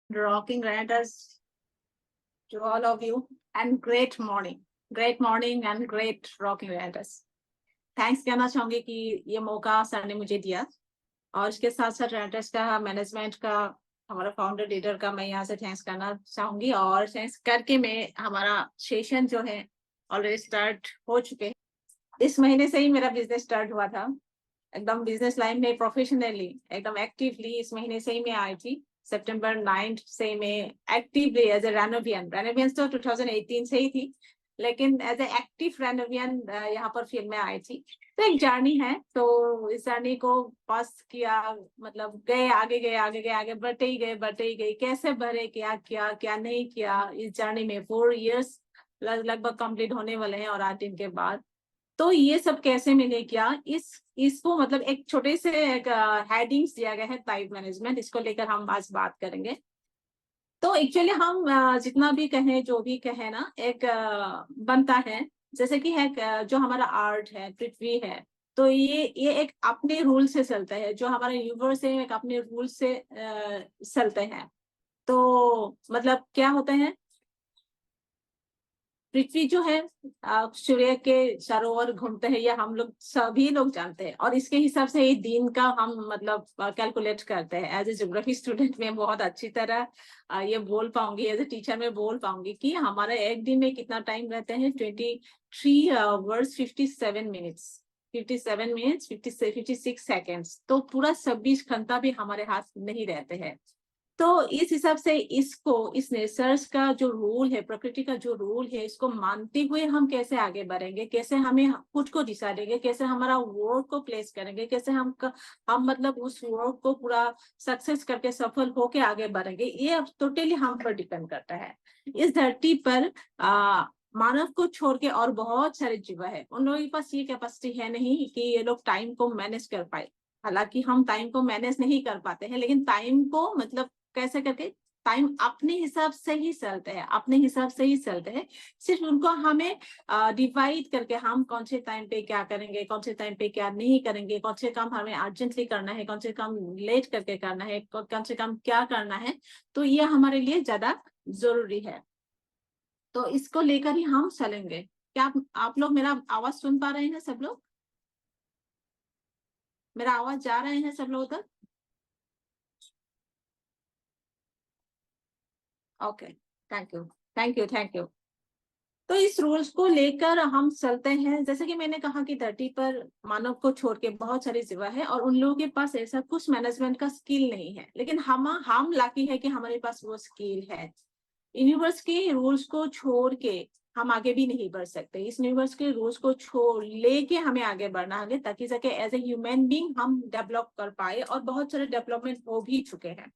rocking writers to all of you, and great morning and great rocking writers. Thanks कहना चाहूंगी कि ये मौका सर ने मुझे दिया, और इसके साथ साथ राइटर्स का, मैनेजमेंट का, हमारा फाउंडर लीडर का मैं यहाँ से थैंक्स करना चाहूंगी। और थैंक्स करके मैं हमारा सेशन जो है ऑलरेडी स्टार्ट हो चुके। इस महीने से ही मेरा बिजनेस स्टार्ट हुआ था, एकदम बिजनेस लाइन में प्रोफेशनली एकदम एक्टिवली इस महीने से ही मैं आई थी। सितंबर 9 से मैं एक्टिवली एज ए रेनोवियन तो 2018 से ही थी, लेकिन एज ए एक्टिव रेनोवियन यहाँ पर फील्ड में आई थी। तो एक जर्नी है, तो इस जर्नी को पास किया, मतलब गए आगे गए आगे गए आगे बढ़ते ही गए, कैसे बढ़े, क्या किया क्या नहीं किया। इस जर्नी में 4 इयर्स लगभग कंप्लीट होने वाले हैं, और 8 दिन के बाद तो ये सब कैसे मैंने किया, इसको मतलब एक छोटे से एक हेडिंग्स दिया गया है, टाइम मैनेजमेंट, इसको लेकर हम आज बात करेंगे। तो एक्चुअली हम जितना भी कहें, जो भी कहें ना, एक बनता है जैसे कि है जो हमारा आर्ट है, पृथ्वी है, तो ये एक अपने रूल से चलता है। जो हमारा यूनिवर्स है एक अपने रूल से चलते हैं। तो मतलब क्या होता है, पृथ्वी जो है सूर्य के चारों ओर घूमते हैं, ये हम लोग सभी लोग जानते हैं, और इसके हिसाब से ये दिन का हम मतलब कैलकुलेट करते हैं। एज ए ज्योग्राफी स्टूडेंट में बहुत अच्छी तरह ये बोल पाऊंगी, एज ए टीचर में बोल पाऊंगी कि हमारा एक दिन में कितना टाइम रहते हैं, 23 आवर्स 57 मिनट्स 56 सेकेंड्स। तो पूरा 26 घंटा भी हमारे हाथ नहीं रहते हैं। तो इस हिसाब से इस नेचर्स का जो रूल है, प्रकृति का जो रूल है, इसको मानते हुए हम कैसे आगे बढ़ेंगे, कैसे हमें खुद को दिशा देंगे, कैसे हमारा वर्क को प्लेस करेंगे, कैसे हम मतलब उस वर्क को पूरा सक्सेस करके सफल होके आगे बढ़ेंगे, ये अब टोटली हम पर डिपेंड करता है। इस धरती पर मानव को छोड़ के और बहुत सारे जीव है, उन लोगों के पास ये कैपेसिटी है नहीं कि ये लोग टाइम को मैनेज कर पाए। हालांकि हम टाइम को मैनेज नहीं कर पाते हैं, लेकिन टाइम को मतलब कैसे करके टाइम अपने हिसाब से ही चलते हैं, अपने हिसाब से ही चलते हैं। सिर्फ उनको हमें डिवाइड करके हम कौन से टाइम पे क्या करेंगे, कौन से टाइम पे क्या नहीं करेंगे, कौन से काम हमें अर्जेंटली करना है, कौन से काम लेट करके करना है, कौन से काम क्या करना है, तो ये हमारे लिए ज्यादा जरूरी है। तो इसको लेकर ही हम चलेंगे। क्या आप लोग मेरा आवाज सुन पा रहे हैं? सब लोग मेरा आवाज जा रहे हैं सब लोग तक? Okay, thank you. तो इस रूल्स को लेकर हम चलते हैं। जैसे कि मैंने कहा कि धरती पर मानव को छोड़ के बहुत सारी जीव है, और उन लोगों के पास ऐसा कुछ मैनेजमेंट का स्किल नहीं है, लेकिन हम लाकी है कि हमारे पास वो स्किल है। यूनिवर्स के रूल्स को छोड़ के हम आगे भी नहीं बढ़ सकते। इस यूनिवर्स के रूल्स को छोड़ लेके हमें आगे बढ़ना है, ताकि जाके एज ए ह्यूमन बीइंग हम डेवलप कर पाए, और बहुत सारे डेवलपमेंट हो भी चुके हैं।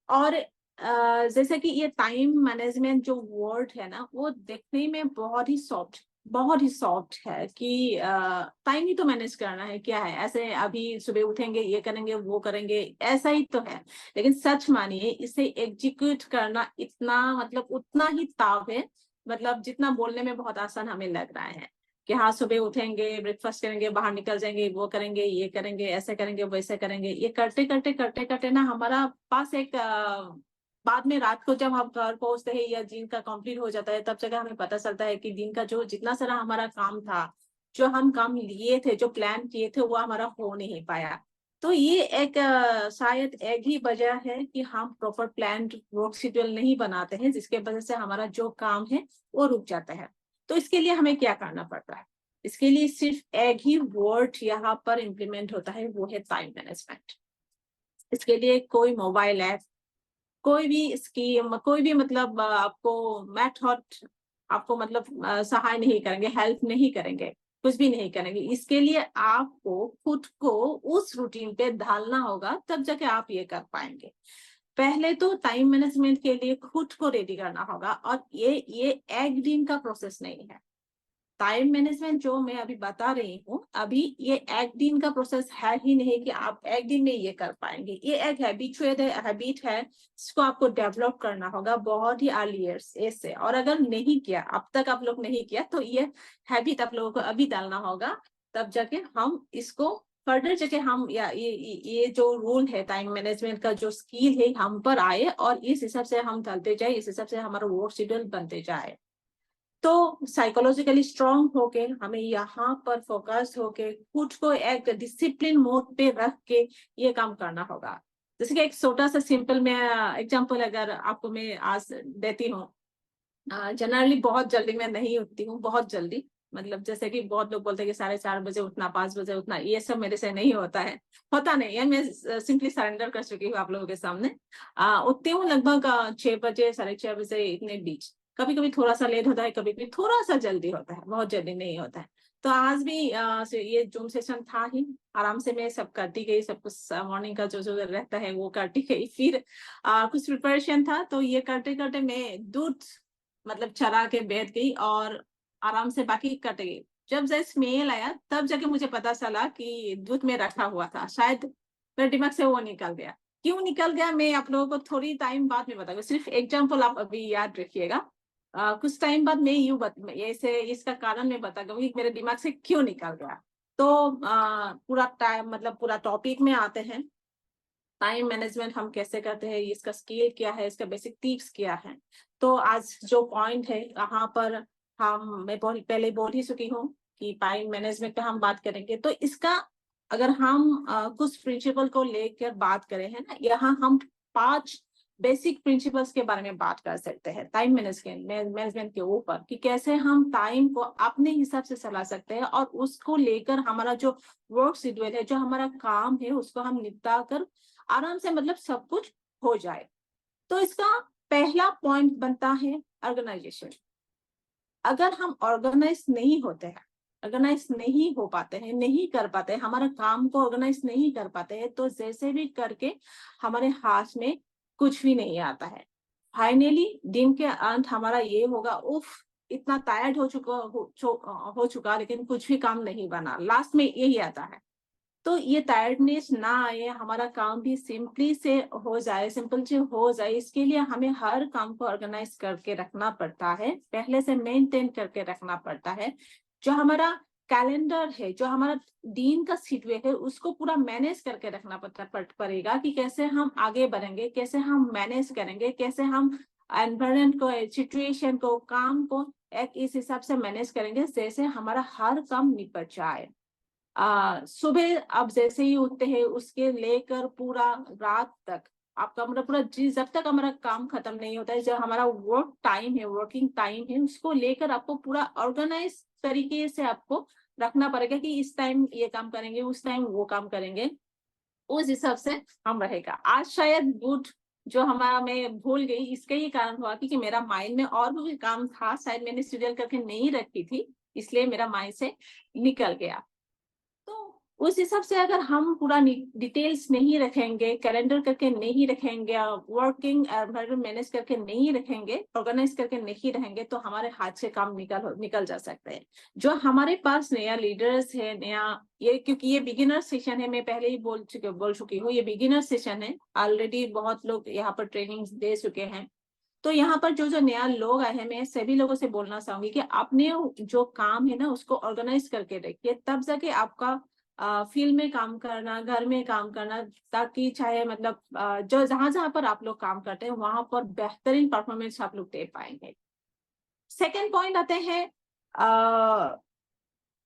और जैसे कि ये टाइम मैनेजमेंट जो वर्ड है ना, वो देखने में बहुत ही सॉफ्ट है कि टाइम ही तो मैनेज करना है, क्या है, ऐसे अभी सुबह उठेंगे, ये करेंगे वो करेंगे, ऐसा ही तो है। लेकिन सच मानिए, इसे एग्जीक्यूट करना इतना मतलब उतना ही ताव है, मतलब जितना बोलने में बहुत आसान हमें लग रहा है कि हाँ सुबह उठेंगे, ब्रेकफास्ट करेंगे, बाहर निकल जाएंगे, वो करेंगे, ये करेंगे, ऐसे करेंगे, वैसे करेंगे। ये करते करते करते करते ना हमारा पास एक बाद में रात को जब हम घर पहुंचते हैं या दिन का कंप्लीट हो जाता है, तब जगह हमें पता चलता है कि दिन का जो जितना सारा हमारा काम था, जो हम काम लिए थे, जो प्लान किए थे, वो हमारा हो नहीं पाया। तो ये एक शायद एक ही वजह है कि हम प्रॉपर प्लान वर्क शेड्यूल नहीं बनाते हैं, जिसके वजह से हमारा जो काम है वो रुक जाता है। तो इसके लिए हमें क्या करना पड़ता है? इसके लिए सिर्फ एक ही वर्ड यहाँ पर इम्प्लीमेंट होता है, वो है टाइम मैनेजमेंट। इसके लिए कोई मोबाइल ऐप, कोई भी स्कीम, कोई भी मतलब आपको मेथड आपको मतलब सहाय नहीं करेंगे, हेल्प नहीं करेंगे, कुछ भी नहीं करेंगे। इसके लिए आपको खुद को उस रूटीन पे ढालना होगा, तब जाके आप ये कर पाएंगे। पहले तो टाइम मैनेजमेंट के लिए खुद को रेडी करना होगा, और ये एक दिन का प्रोसेस नहीं है। टाइम मैनेजमेंट जो मैं अभी बता रही हूँ, अभी ये एक दिन का प्रोसेस है ही नहीं कि आप एक दिन में ये कर पाएंगे। ये एक हैबिट है, इसको आपको डेवलप करना होगा बहुत ही अर्ली ईयर्स से। और अगर नहीं किया, अब तक आप लोग नहीं किया, तो ये हैबिट आप लोगों को अभी डालना होगा, तब जाके हम इसको फर्दर जगह हम या ये जो रूल है टाइम मैनेजमेंट का जो स्किल है हम पर आए और इस हिसाब से हम चलते जाए, इस हिसाब से हमारा वर्क शेड्यूल बनते जाए। तो साइकोलॉजिकली स्ट्रांग होके हमें यहाँ पर फोकस होके खुद को एक डिसिप्लिन मोड पे रख के ये काम करना होगा। जैसे कि एक छोटा सा सिंपल मैं एग्जांपल अगर आपको मैं आज देती हूँ। जनरली बहुत जल्दी मैं नहीं उठती हूँ, बहुत जल्दी, मतलब जैसे कि बहुत लोग बोलते हैं कि 4:30 बजे उठना, 5 बजे उठना, ये सब मेरे से नहीं होता है, होता नहीं है। मैं सिंपली सरेंडर कर चुकी हूँ आप लोगों के सामने। उठती हूँ लगभग 6 बजे, 6:30 बजे, इतने बीच। कभी कभी थोड़ा सा लेट होता है, कभी कभी थोड़ा सा जल्दी होता है, बहुत जल्दी नहीं होता है। तो आज भी ये जूम सेशन था ही, आराम से मैं सब करती गई, सब कुछ मॉर्निंग का जो जो रहता है वो करती गई। फिर कुछ प्रिपरेशन था, तो ये करते करते मैं दूध मतलब चरा के बैठ गई और आराम से बाकी कट गई। जब जैसे स्मेल आया तब जाके मुझे पता चला कि दूध में रखा हुआ था, शायद मेरे दिमाग से वो निकल गया। क्यों निकल गया मैं आप लोगों को थोड़ी टाइम बाद में बताऊंगी, सिर्फ एग्जाम्पल आप अभी याद रखिएगा। कुछ टाइम बाद मैं ऐसे इसका कारण मैं बताऊंगी मेरे दिमाग से क्यों निकल गया। तो पूरा टाइम मतलब पूरा टॉपिक में आते हैं, टाइम मैनेजमेंट हम कैसे करते हैं, इसका स्किल क्या है, इसका बेसिक टिप्स क्या है। तो आज जो पॉइंट है यहाँ पर मैं पहले बोल ही चुकी हूँ कि टाइम मैनेजमेंट पे हम बात करेंगे। तो इसका अगर हम कुछ प्रिंसिपल को लेकर बात करें है ना, यहाँ हम 5 बेसिक प्रिंसिपल्स के बारे में बात कर सकते हैं टाइम मैनेजमेंट के ऊपर, कि कैसे हम टाइम को अपने हिसाब से चला सकते हैं और उसको लेकर हमारा जो वर्क शेड्यूल है, जो हमारा काम है, उसको हम निपटा कर आराम से मतलब सब कुछ हो जाए। तो इसका पहला पॉइंट बनता है ऑर्गेनाइजेशन। अगर हम ऑर्गेनाइज नहीं होते हैं, ऑर्गेनाइज नहीं हो पाते हैं, नहीं कर पाते हैं, हमारा काम को ऑर्गेनाइज नहीं कर पाते हैं, तो जैसे भी करके हमारे हाथ में कुछ भी नहीं आता है। फाइनली दिन के अंत हमारा ये होगा, उफ इतना टायर्ड हो चुका लेकिन कुछ भी काम नहीं बना, लास्ट में यही आता है। तो ये टायर्डनेस ना आए, हमारा काम भी सिंपली से हो जाए, सिंपल से हो जाए, इसके लिए हमें हर काम को ऑर्गेनाइज करके रखना पड़ता है, पहले से मेंटेन करके रखना पड़ता है। जो हमारा कैलेंडर है, जो हमारा दिन का शेड्यूल है, उसको पूरा मैनेज करके रखना पड़ेगा कि कैसे हम आगे बढ़ेंगे, कैसे हम मैनेज करेंगे, कैसे हम एनवायरमेंट को, सिचुएशन को, काम को एक इस हिसाब से मैनेज करेंगे जैसे हमारा हर काम निपट जाए। सुबह आप जैसे ही उठते हैं उसके लेकर पूरा रात तक आपका मतलब पूरा जब तक हमारा काम खत्म नहीं होता है, जो हमारा वर्क टाइम है, वर्किंग टाइम है, उसको लेकर आपको पूरा ऑर्गेनाइज तरीके से आपको रखना पड़ेगा कि इस टाइम ये काम करेंगे, उस टाइम वो काम करेंगे, उस हिसाब से हम रहेगा। आज शायद गुड जो हमारा मैं भूल गई, इसका ही कारण हुआ क्योंकि मेरा माइंड में और भी काम था, शायद मैंने शेड्यूल करके नहीं रखी थी, इसलिए मेरा माइंड से निकल गया। तो उस हिसाब से अगर हम पूरा डिटेल्स नहीं रखेंगे, कैलेंडर करके नहीं रखेंगे, वर्किंग एनवायरनमेंट मैनेज करके नहीं रखेंगे, ऑर्गेनाइज करके नहीं रहेंगे, तो हमारे हाथ से काम निकल जा सकते हैं। जो हमारे पास नया लीडर्स है, नया ये, क्योंकि ये बिगिनर सेशन है, मैं पहले ही बोल चुकी हूँ, ये बिगिनर सेशन है, ऑलरेडी बहुत लोग यहाँ पर ट्रेनिंग दे चुके हैं। तो यहाँ पर जो जो नया लोग आए हैं, मैं सभी लोगों से बोलना चाहूंगी कि अपने जो काम है ना उसको ऑर्गेनाइज करके रखिए, तब जाके आपका फील्ड में काम करना, घर में काम करना, ताकि चाहे मतलब जो जहां जहां पर आप लोग काम करते हैं वहां पर बेहतरीन परफॉर्मेंस आप लोग दे पाएंगे। सेकेंड पॉइंट आते हैं,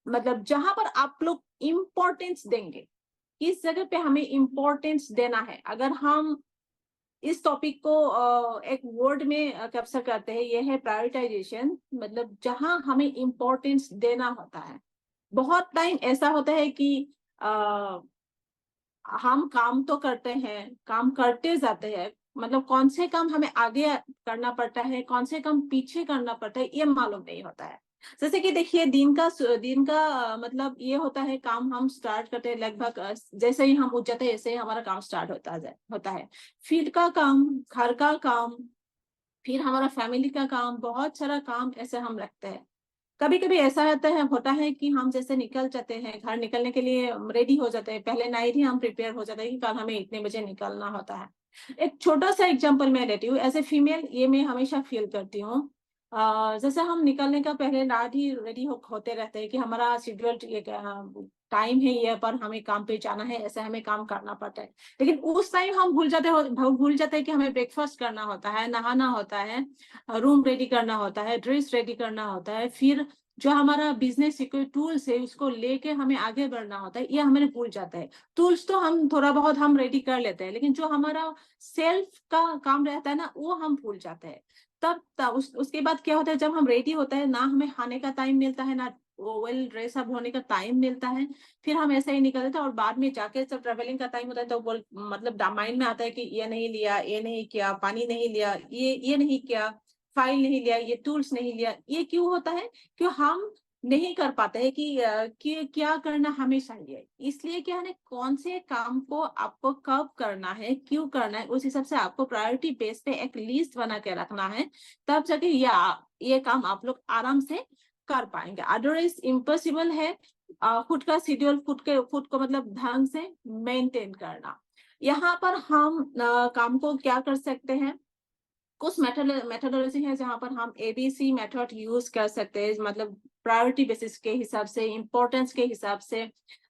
मतलब जहां पर आप लोग इम्पोर्टेंस देंगे, किस जगह पे हमें इम्पोर्टेंस देना है। अगर हम इस टॉपिक को एक वर्ड में कैप्चर करते हैं, ये है प्रायोरिटाइजेशन, मतलब जहां हमें इम्पोर्टेंस देना होता है। बहुत टाइम ऐसा होता है कि हम काम तो करते हैं, काम करते जाते हैं, मतलब कौन से काम हमें आगे करना पड़ता है, कौन से काम पीछे करना पड़ता है, ये मालूम नहीं होता है। जैसे कि देखिए दिन का मतलब ये होता है, काम हम स्टार्ट करते हैं लगभग जैसे ही हम उठ जाते हैं ऐसे ही हमारा काम स्टार्ट होता है। फील्ड का काम, घर का काम, फिर हमारा फैमिली का काम, बहुत सारा काम ऐसे हम रखते हैं। कभी कभी ऐसा होता है कि हम जैसे निकल जाते हैं, घर निकलने के लिए रेडी हो जाते हैं, पहले नाइट ही हम प्रिपेयर हो जाते हैं कि कल हमें इतने बजे निकलना होता है। एक छोटा सा एग्जांपल मैं लेती हूँ, एज ए फीमेल ये मैं हमेशा फील करती हूँ। जैसे हम निकलने का पहले रात ही रेडी होते रहते हैं कि हमारा शेड्यूल टाइम है, ये पर हमें काम पे जाना है, ऐसे हमें काम करना पड़ता है। लेकिन उस टाइम हम भूल जाते हैं कि हमें ब्रेकफास्ट करना होता है, नहाना होता है, रूम रेडी करना होता है, ड्रेस रेडी करना होता है, फिर जो हमारा बिजनेस टूल्स है उसको लेके हमें आगे बढ़ना होता है, ये हमें भूल जाता है। टूल्स तो हम थोड़ा बहुत हम रेडी कर लेते हैं, लेकिन जो हमारा सेल्फ का काम रहता है ना, वो हम भूल जाते हैं। तब उसके बाद क्या होता है, जब हम रेडी होते हैं ना, हमें खाने का टाइम मिलता है ना, वेल ड्रेस अप होने का टाइम मिलता है, फिर हम ऐसे ही निकल देते हैं। और बाद में जाके जब ट्रेवलिंग का टाइम होता है तो मतलब माइंड में आता है कि ये नहीं लिया, ये नहीं किया, पानी नहीं लिया, ये नहीं किया, फाइल नहीं लिया, ये टूल्स नहीं लिया। ये क्यों होता है? क्यों हम नहीं कर पाते हैं कि क्या करना हमें चाहिए। इसलिए क्या है, कौन से काम को आपको कब करना है, क्यों करना है, उस हिसाब से आपको प्रायोरिटी बेस पे एक लिस्ट बना के रखना है। तब जाके ये काम आप लोग आराम से कर पाएंगे। अदरवाइज इम्पॉसिबल है खुद का शेड्यूल खुद को मतलब ढंग से मेंटेन करना। यहाँ पर हम काम को क्या कर सकते हैं, कुछ मेथोडोलॉजी है जहां पर हम एबीसी मेथड यूज कर सकते हैं। मतलब प्रायोरिटी बेसिस के हिसाब से, इंपॉर्टेंस के हिसाब से,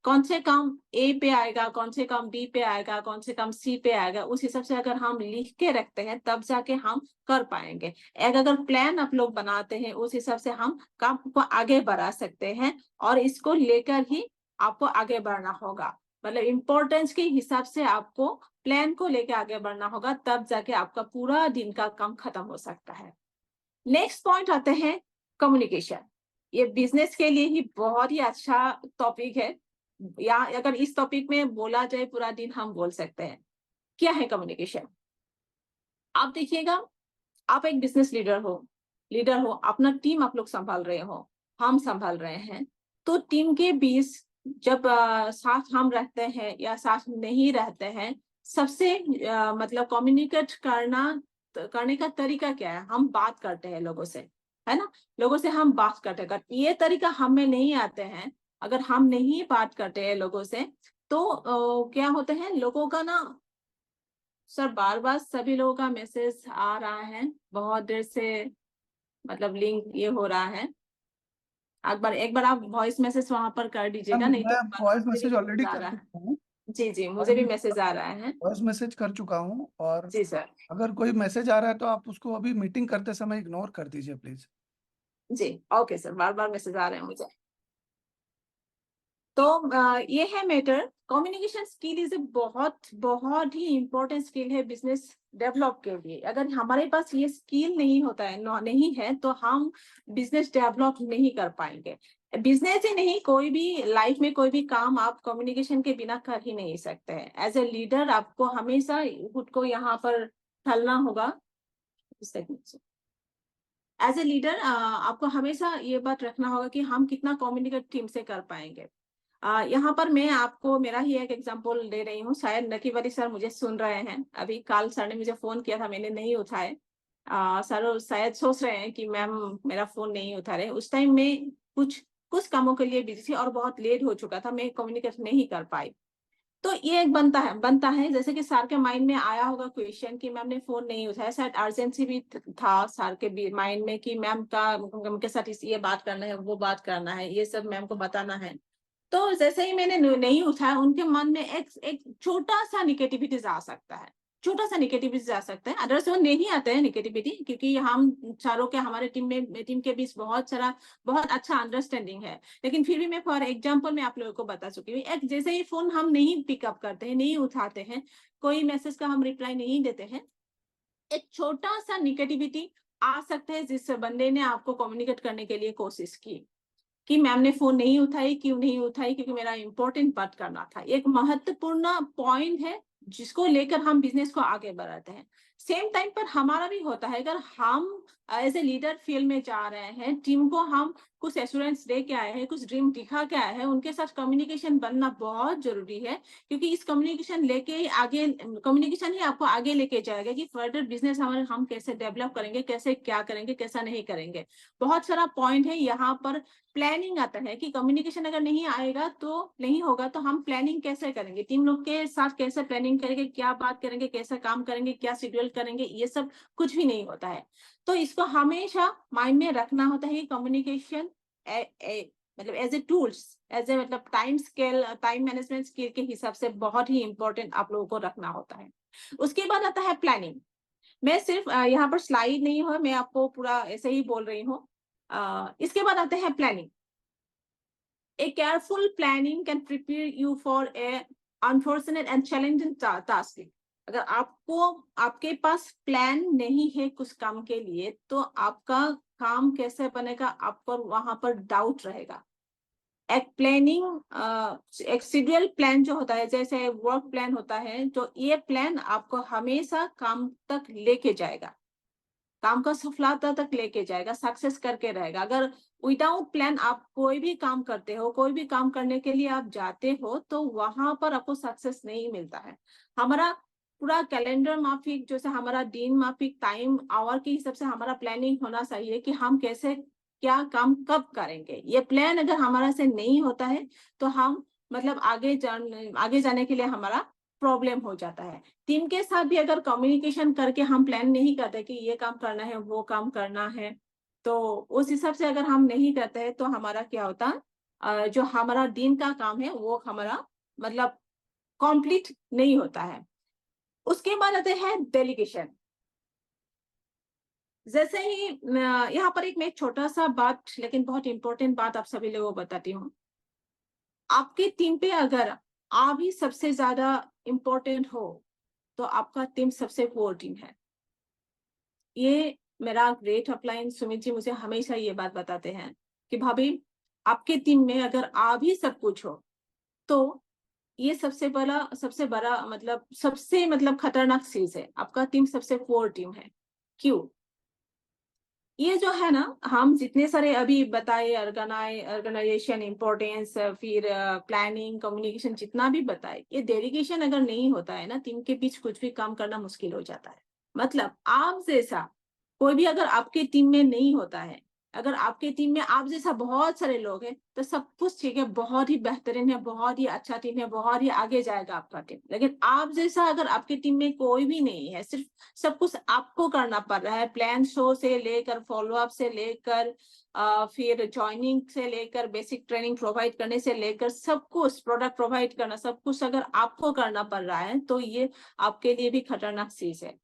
कौन से काम ए पे आएगा, कौन से काम बी पे आएगा, कौन से काम सी पे आएगा, उस हिसाब से अगर हम लिख के रखते हैं तब जाके हम कर पाएंगे। अगर प्लान आप लोग बनाते हैं उस हिसाब से हम काम को आगे बढ़ा सकते हैं, और इसको लेकर ही आपको आगे बढ़ना होगा। मतलब इम्पोर्टेंस के हिसाब से आपको प्लान को लेके आगे बढ़ना होगा, तब जाके आपका पूरा दिन का काम खत्म हो सकता है। नेक्स्ट पॉइंट आते हैं कम्युनिकेशन। ये बिजनेस के लिए ही बहुत ही अच्छा टॉपिक है, या अगर इस टॉपिक में बोला जाए पूरा दिन हम बोल सकते हैं। क्या है कम्युनिकेशन? आप देखिएगा, आप एक बिजनेस लीडर हो, अपना टीम आप लोग संभाल रहे हो, हम संभाल रहे हैं। तो टीम के बीच जब साथ हम रहते हैं या साथ नहीं रहते हैं, सबसे मतलब कम्युनिकेट करने का तरीका क्या है? हम बात करते हैं लोगों से, है ना? लोगों से हम बात करते हैं। अगर ये तरीका हमें नहीं आते हैं, अगर हम नहीं बात करते हैं लोगों से, तो क्या होता है, लोगों का ना, सर बार बार सभी लोगों का मैसेज आ रहा है, बहुत देर से मतलब लिंक ये हो रहा है। एक बार आप वॉइस मैसेज वहां पर कर दीजिएगा, मैम नहीं तो मैं बार बार वॉइस मुझे भी मैसेज ऑलरेडी मैसेज आ कर रहा है। चुका हूँ। जी जी, मुझे भी वॉइस मैसेज आ रहा है। वॉइस मैसेज कर चुका हूँ, और जी सर। अगर कोई मैसेज आ रहा है तो आप उसको अभी मीटिंग करते समय इग्नोर कर दीजिए प्लीज। जी ओके सर, बार बार मैसेज आ रहे हैं मुझे। तो ये है matter. Communication skill is a बहुत बहुत ही इंपॉर्टेंट स्किल है बिजनेस डेवलप के लिए। अगर हमारे पास ये स्किल नहीं होता है, नहीं है, तो हम बिजनेस डेवलप नहीं कर पाएंगे। बिजनेस ही नहीं, कोई भी लाइफ में कोई भी काम आप कम्युनिकेशन के बिना कर ही नहीं सकते हैं। एज ए लीडर आपको हमेशा खुद को यहाँ पर ढलना होगा। एज ए लीडर आपको हमेशा ये बात रखना होगा कि हम कितना कम्युनिकेट टीम से कर पाएंगे। यहाँ पर मैं आपको मेरा ही एक एग्जांपल दे रही हूँ। शायद नकीब अली सर मुझे सुन रहे हैं। अभी कल सर ने मुझे फोन किया था, मैंने नहीं उठाए। सर शायद सोच रहे हैं कि मैम मेरा फोन नहीं उठा रहे। उस टाइम में कुछ कुछ कामों के लिए बिजी थी और बहुत लेट हो चुका था, मैं कम्युनिकेट नहीं कर पाई। तो ये एक बनता है जैसे कि सर के माइंड में आया होगा क्वेश्चन कि मैम ने फोन नहीं उठाया। शायद अर्जेंसी भी था सर के माइंड में कि मैम के साथ ये बात करना है, वो बात करना है, ये सब मैम को बताना है। तो जैसे ही मैंने नहीं उठाया, उनके मन में एक छोटा सा निगेटिविटी आ सकता है, छोटा सा निगेटिविटी आ सकता है। अदरवाइज वो नहीं आते हैं निगेटिविटी, क्योंकि हम चारों के हमारे टीम के बीच बहुत अच्छा अंडरस्टैंडिंग है। लेकिन फिर भी मैं फॉर एग्जाम्पल मैं आप लोगों को बता चुकी हूँ। एक जैसे ही फोन हम नहीं पिकअप करते हैं, नहीं उठाते हैं, कोई मैसेज का हम रिप्लाई नहीं देते हैं, एक छोटा सा निगेटिविटी आ सकता है, जिस बंदे ने आपको कम्युनिकेट करने के लिए कोशिश की कि मैम ने फोन नहीं उठाई। क्यों नहीं उठाई? क्योंकि मेरा इंपॉर्टेंट बात करना था। एक महत्वपूर्ण पॉइंट है जिसको लेकर हम बिजनेस को आगे बढ़ाते हैं। सेम टाइम पर हमारा भी होता है, अगर हम एज ए लीडर फील्ड में जा रहे हैं, टीम को हम कुछ एश्योरेंस दे के आए हैं, कुछ ड्रीम दिखा के आए हैं, उनके साथ कम्युनिकेशन बनना बहुत जरूरी है। क्योंकि इस कम्युनिकेशन ही आपको आगे लेके जाएगा कि फर्दर बिजनेस हम कैसे डेवलप करेंगे, कैसे क्या करेंगे, कैसा नहीं करेंगे। बहुत सारा पॉइंट है यहाँ पर। प्लानिंग आता है कि कम्युनिकेशन अगर नहीं आएगा तो नहीं होगा, तो हम प्लानिंग कैसे करेंगे, टीम लोग के साथ कैसे प्लानिंग करेंगे, क्या बात करेंगे, कैसा काम करेंगे, क्या शेड्यूल करेंगे, ये सब कुछ भी नहीं होता है। तो इसको हमेशा माइंड में रखना होता है कि कम्युनिकेशन मतलब as a tools, as a मतलब time scale, time management skill के हिसाब से बहुत ही इंपॉर्टेंट आप लोगों को रखना होता है। उसके बाद आता है प्लानिंग। मैं सिर्फ यहाँ पर स्लाइड नहीं हूँ, मैं आपको पूरा ऐसे ही बोल रही हूँ। इसके बाद आते हैं planning. A careful planning can prepare you for a unfortunate and challenging task. अगर आपको आपके पास प्लान नहीं है कुछ काम के लिए, तो आपका काम कैसे बनेगा, आप पर वहां पर डाउट रहेगा। एक प्लानिंग, एक शेड्यूल प्लान जो होता है, जैसे वर्क प्लान होता है, तो ये प्लान आपको हमेशा काम तक लेके जाएगा, काम का सफलता तक लेके जाएगा, सक्सेस करके रहेगा। अगर विदाउट प्लान आप कोई भी काम करते हो, कोई भी काम करने के लिए आप जाते हो, तो वहां पर आपको सक्सेस नहीं मिलता है। हमारा पूरा कैलेंडर माफिक, जैसे हमारा दिन माफिक, टाइम आवर के हिसाब से हमारा प्लानिंग होना चाहिए कि हम कैसे क्या काम कब करेंगे। ये प्लान अगर हमारा से नहीं होता है, तो हम मतलब आगे जाने के लिए हमारा प्रॉब्लम हो जाता है। टीम के साथ भी अगर कम्युनिकेशन करके हम प्लान नहीं करते कि ये काम करना है, वो काम करना है, तो उस हिसाब से अगर हम नहीं करते हैं, तो हमारा क्या होता है, जो हमारा दिन का काम है वो हमारा मतलब कंप्लीट नहीं होता है। उसके बाद आते हैं डेलीगेशन। जैसे ही यहाँ पर एक मैं छोटा सा बात, लेकिन बहुत इंपॉर्टेंट बात आप सभी लोगों को बताती हूँ। आपकी टीम पे अगर आप ही सबसे ज्यादा इम्पोर्टेंट हो, तो आपका टीम सबसे पुअर टीम है। ये मेरा ग्रेट अपलाइन सुमित जी मुझे हमेशा ये बात बताते हैं कि भाभी, आपके टीम में अगर आप ही सब कुछ हो, तो ये सबसे बड़ा सबसे खतरनाक चीज है। आपका टीम सबसे पुअर टीम है। क्यों? ये जो है ना, हम जितने सारे अभी बताए, ऑर्गेनाइजेशन इम्पोर्टेंस, फिर प्लानिंग, कम्युनिकेशन, जितना भी बताए, ये डेडिकेशन अगर नहीं होता है ना, टीम के बीच कुछ भी काम करना मुश्किल हो जाता है। मतलब आप जैसा कोई भी अगर आपके टीम में नहीं होता है, अगर आपके टीम में आप जैसा बहुत सारे लोग हैं, तो सब कुछ ठीक है, बहुत ही बेहतरीन है, बहुत ही अच्छा टीम है, बहुत ही आगे जाएगा आपका टीम। लेकिन आप जैसा अगर आपके टीम में कोई भी नहीं है, सिर्फ सब कुछ आपको करना पड़ रहा है, प्लान शो से लेकर, फॉलो अप से लेकर, फिर ज्वाइनिंग से लेकर, बेसिक ट्रेनिंग प्रोवाइड करने से लेकर, सब कुछ प्रोडक्ट प्रोवाइड करना, सब कुछ अगर आपको करना पड़ रहा है, तो ये आपके लिए भी खतरनाक चीज है।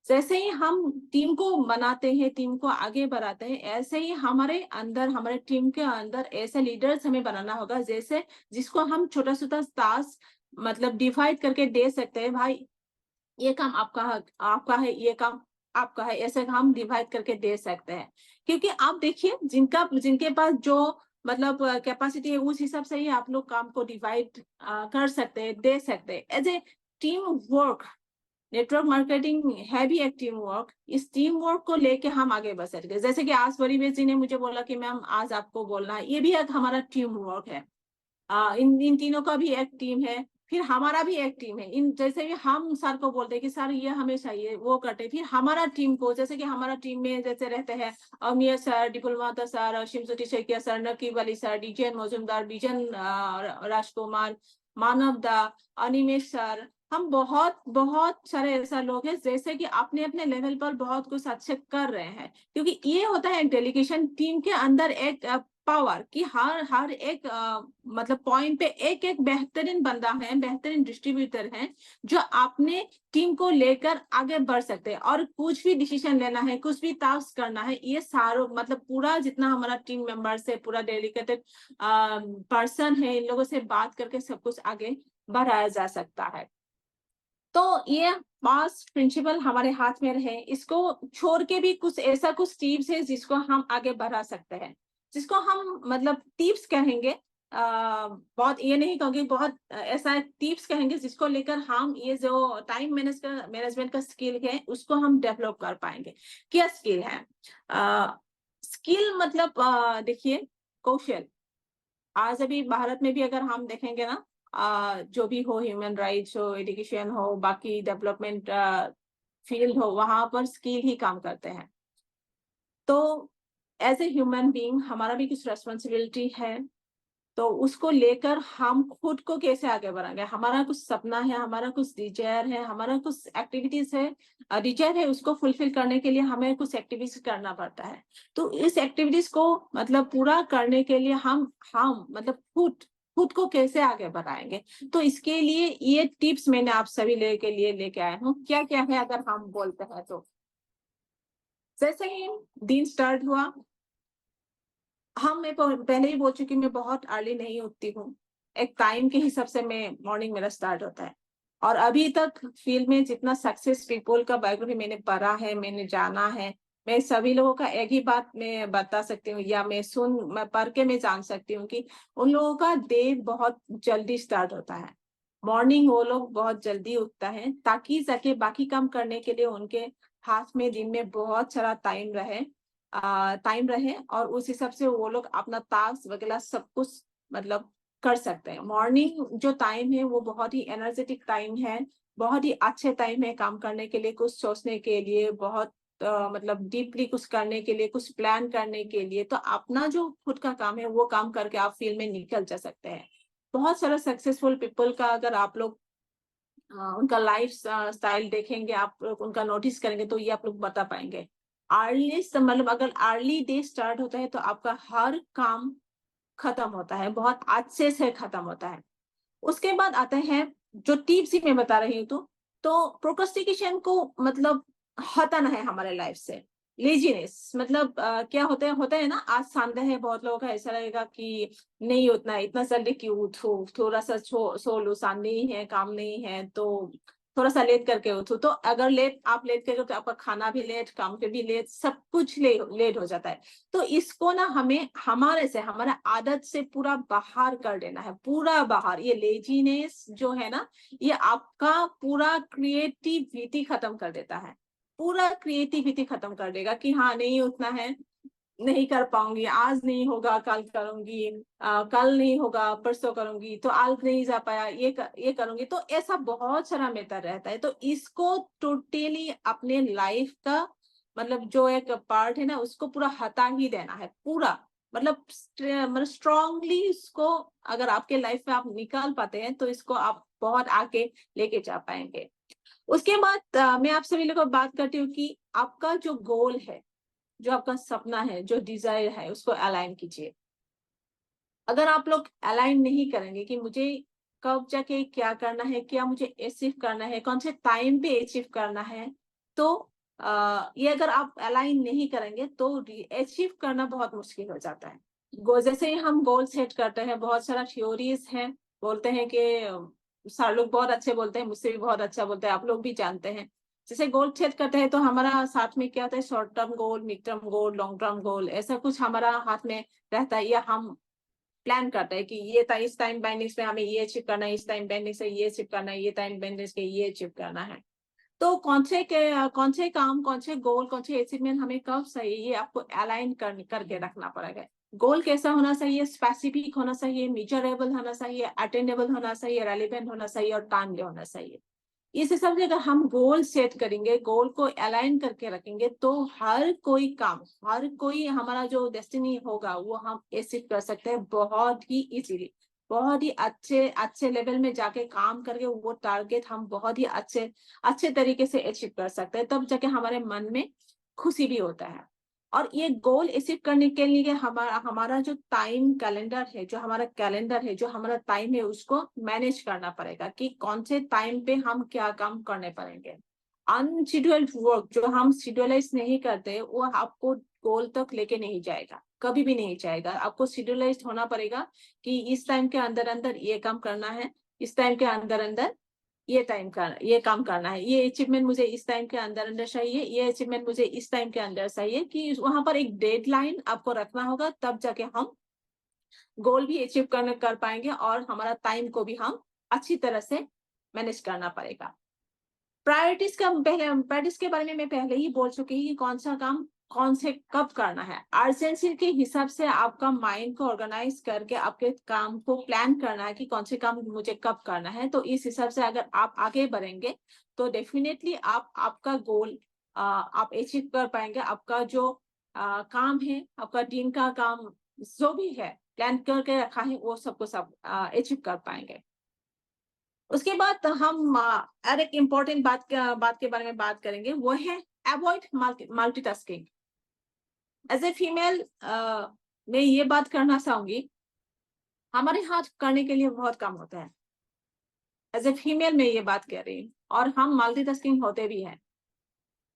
जैसे ही हम टीम को बनाते हैं, टीम को आगे बढ़ाते हैं, ऐसे ही हमारे अंदर, हमारे टीम के अंदर ऐसे लीडर्स हमें बनाना होगा, जैसे जिसको हम छोटा छोटा टास्क डिवाइड करके दे सकते हैं। भाई, ये काम आपका है, ये काम आपका है, ऐसे हम डिवाइड करके दे सकते हैं। क्योंकि आप देखिए, जिनके पास जो कैपेसिटी है, उस हिसाब से ही आप लोग काम को डिवाइड कर सकते हैं, दे सकते हैं। As a team work, network marketing है भी एक टीम वर्क। इस टीम वर्क को लेके हम आगे बढ़ सकते हैं। जैसे कि आज परिवेश जी ने मुझे बोला कि मैम आज आपको बोलना है, ये भी एक हमारा टीम वर्क है। इन तीनों का भी एक टीम है, फिर हमारा भी एक टीम है। इन जैसे भी हम सर को बोलते हैं कि सर ये हमें चाहिए, वो करते, फिर हमारा टीम को, जैसे कि हमारा टीम में जैसे रहते हैं अमीर sir, डिप्लोमाता sir, शिमसुटी शेखिया sir, नकीब Ali sir, डीजन Majumdar, बीजन राजकुमार, मानव दा, अनिमेश सर, हम बहुत बहुत सारे ऐसा लोग हैं, जैसे कि अपने अपने लेवल पर बहुत कुछ अच्छे कर रहे हैं। क्योंकि ये होता है एक डेलीगेशन टीम के अंदर, एक पावर कि हर हर एक पॉइंट पे एक एक बेहतरीन बंदा है, बेहतरीन डिस्ट्रीब्यूटर है, जो अपने टीम को लेकर आगे बढ़ सकते हैं। और कुछ भी डिसीजन लेना है, कुछ भी टास्क करना है, ये सारों पूरा जितना हमारा टीम मेंबर्स है, पूरा डेडिकेटेड पर्सन है, इन लोगों से बात करके सब कुछ आगे बढ़ाया जा सकता है। तो ये पास प्रिंसिपल हमारे हाथ में रहे, इसको छोड़ के भी कुछ टिप्स है जिसको हम आगे बढ़ा सकते हैं, जिसको हम टिप्स कहेंगे। बहुत ये नहीं कहूँगी, बहुत ऐसा टिप्स कहेंगे जिसको लेकर हम ये जो टाइम मैनेजमेंट का स्किल है, उसको हम डेवलप कर पाएंगे। क्या स्किल है? स्किल देखिए, कौशल। आज अभी भारत में भी अगर हम देखेंगे ना, जो भी हो, ह्यूमन राइट्स हो, एजुकेशन हो, बाकी डेवलपमेंट फील्ड हो, वहां पर स्किल ही काम करते हैं। तो एज ए ह्यूमन बीइंग हमारा भी कुछ रेस्पॉन्सिबिलिटी है तो उसको लेकर हम खुद को कैसे आगे बढ़ाएंगे? हमारा कुछ सपना है, हमारा कुछ डिजायर है, हमारा कुछ एक्टिविटीज है, डिजायर है, उसको फुलफिल करने के लिए हमें कुछ एक्टिविटीज करना पड़ता है। तो इस एक्टिविटीज को मतलब पूरा करने के लिए हम मतलब खुद को कैसे आगे बढ़ाएंगे? तो इसके लिए ये टिप्स मैंने आप सभी के लिए लेके आया हूँ। क्या क्या है अगर हम बोलते हैं तो, जैसे ही दिन स्टार्ट हुआ, मैं पहले ही बोल चुकी हूँ, मैं बहुत अर्ली नहीं उठती हूँ। एक टाइम के हिसाब से मैं मॉर्निंग मेरा स्टार्ट होता है। और अभी तक फील्ड में जितना सक्सेस पीपल का बायोग्राफी मैंने पढ़ा है, मैंने जाना है, मैं सभी लोगों का एक ही बात मैं बता सकती हूँ, या मैं पढ़ के मैं जान सकती हूँ कि उन लोगों का डे बहुत जल्दी स्टार्ट होता है। मॉर्निंग वो लोग बहुत जल्दी उठता है ताकि जाके बाकी काम करने के लिए उनके हाथ में दिन में बहुत सारा टाइम रहे और उस हिसाब से वो लोग अपना टास्क वगैरह सब कुछ मतलब कर सकते हैं। मॉर्निंग जो टाइम है वो बहुत ही एनर्जेटिक टाइम है, बहुत ही अच्छे टाइम है काम करने के लिए, कुछ सोचने के लिए, बहुत मतलब डीपली कुछ करने के लिए, कुछ प्लान करने के लिए। तो अपना जो खुद का काम है वो काम करके आप फील्ड में निकल जा सकते हैं। बहुत सारा सक्सेसफुल पीपल का अगर आप लोग उनका लाइफ स्टाइल देखेंगे, आप लोग उनका नोटिस करेंगे तो ये आप लोग बता पाएंगे। अर्ली मतलब अगर अर्ली डे स्टार्ट होता है तो आपका हर काम खत्म होता है, बहुत अच्छे से खत्म होता है। उसके बाद आते हैं जो टिप्स ही मैं बता रही हूँ, तो प्रोक्रेस्टिनेशन को मतलब हटाना है हमारे लाइफ से। लेजीनेस मतलब क्या होता है ना, आज संडे है, बहुत लोगों का ऐसा लगेगा कि नहीं उतना इतना जल्दी क्यों उठूं, थोड़ा सा सो लूं, संडे ही है, काम नहीं है तो थोड़ा सा लेट करके उठूं। तो अगर आप लेट करके तो आपका खाना भी लेट, काम के भी लेट, सब कुछ लेट हो जाता है। तो इसको ना हमें हमारा आदत से पूरा बाहर कर देना है, पूरा बाहर। ये लेजीनेस जो है ना, ये आपका पूरा क्रिएटिविटी खत्म कर देता है, पूरा क्रिएटिविटी खत्म कर देगा कि हाँ नहीं उठना है, नहीं कर पाऊंगी, आज नहीं होगा कल करूंगी, कल नहीं होगा परसों करूंगी, तो आज नहीं जा पाया ये करूंगी। तो ऐसा बहुत सारा मेथड रहता है। तो इसको टोटली अपने लाइफ का मतलब जो एक पार्ट है ना, उसको पूरा हटा ही देना है पूरा। मतलब स्ट्रांगली इसको अगर आपके लाइफ में आप निकाल पाते हैं तो इसको आप बहुत आगे लेके जा पाएंगे। उसके बाद मैं आप सभी लोगों को बात करती हूँ कि आपका जो गोल है, जो आपका सपना है, जो डिजायर है, उसको अलाइन कीजिए। अगर आप लोग अलाइन नहीं करेंगे कि मुझे कब जाके क्या करना है, क्या मुझे अचीव करना है, कौन से टाइम पे अचीव करना है, तो ये अगर आप अलाइन नहीं करेंगे तो अचीव करना बहुत मुश्किल हो जाता है। जैसे ही हम गोल सेट करते हैं, बहुत सारा थ्योरीज हैं, बोलते हैं कि सर लोग बहुत अच्छे बोलते हैं, मुझसे भी बहुत अच्छा बोलते हैं, आप लोग भी जानते हैं। जैसे गोल सेट करते हैं तो हमारा साथ में क्या होता है, short term goal, mid term goal, long term goal, ऐसा कुछ हमारा हाथ में रहता है, या हम प्लान करता है कि ये इस टाइम बैंडिंग्स में हमें ये अचीव करना है, इस टाइम बैंडिंग से ये अचीव करना है, ये टाइम बैंडिंग्स के ये अचीव करना है। तो कौन से काम, कौन से गोल, कौन से अचीवमेंट हमें कब चाहिए, ये आपको अलाइन करके रखना पड़ेगा। गोल कैसा होना चाहिए, स्पेसिफिक होना चाहिए, मेजरेबल होना चाहिए, अटेनेबल होना चाहिए, रेलिवेंट होना चाहिए और टाइमली होना चाहिए। इस हिसाब से अगर हम गोल सेट करेंगे, गोल को अलाइन करके रखेंगे, तो हर कोई काम, हर कोई हमारा जो डेस्टिनी होगा वो हम अचीव कर सकते हैं बहुत ही इजीली। बहुत ही अच्छे अच्छे लेवल में जाके काम करके वो टारगेट हम बहुत ही अच्छे तरीके से अचीव कर सकते हैं। तब जाके हमारे मन में खुशी भी होता है। और ये गोल अचीव करने के लिए हमारा हमारा जो टाइम कैलेंडर है, जो हमारा टाइम है, उसको मैनेज करना पड़ेगा कि कौन से टाइम पे हम क्या काम करने पड़ेंगे। अनशेड्यूल्ड वर्क जो हम शेड्यूलाइज नहीं करते, वो आपको गोल तक लेके नहीं जाएगा, कभी भी नहीं जाएगा। आपको शेड्यूलाइज होना पड़ेगा कि इस टाइम के अंदर अंदर ये काम करना है, इस टाइम के अंदर अंदर ये काम करना है, ये अचीवमेंट मुझे इस टाइम के अंदर अंदर चाहिए, ये अचीवमेंट मुझे इस टाइम के अंदर चाहिए, कि वहां पर एक डेडलाइन आपको रखना होगा। तब जाके हम गोल भी अचीव कर पाएंगे और हमारा टाइम को भी हम अच्छी तरह से मैनेज करना पड़ेगा। प्रायोरिटीज के बारे में मैं पहले ही बोल चुकी हूँ कि कौन सा काम कौन से कब करना है। अर्जेंसी के हिसाब से आपका माइंड को ऑर्गेनाइज करके आपके काम को प्लान करना है कि कौन से काम मुझे कब करना है। तो इस हिसाब से अगर आप आगे बढ़ेंगे तो डेफिनेटली आप आपका गोल आप अचीव कर पाएंगे। आपका जो काम है, आपका दिन का काम जो भी है, प्लान करके रखा है वो सबको सब अचीव कर पाएंगे। उसके बाद हम और एक इम्पोर्टेंट बात के बारे में बात करेंगे, वो है avoid multitasking. As a female मैं ये बात करना चाहूंगी, हमारे हाथ करने के लिए बहुत काम होता है। एज ए फीमेल मैं ये बात कह रही हूँ, और हम मल्टीटास्किंग होते भी हैं।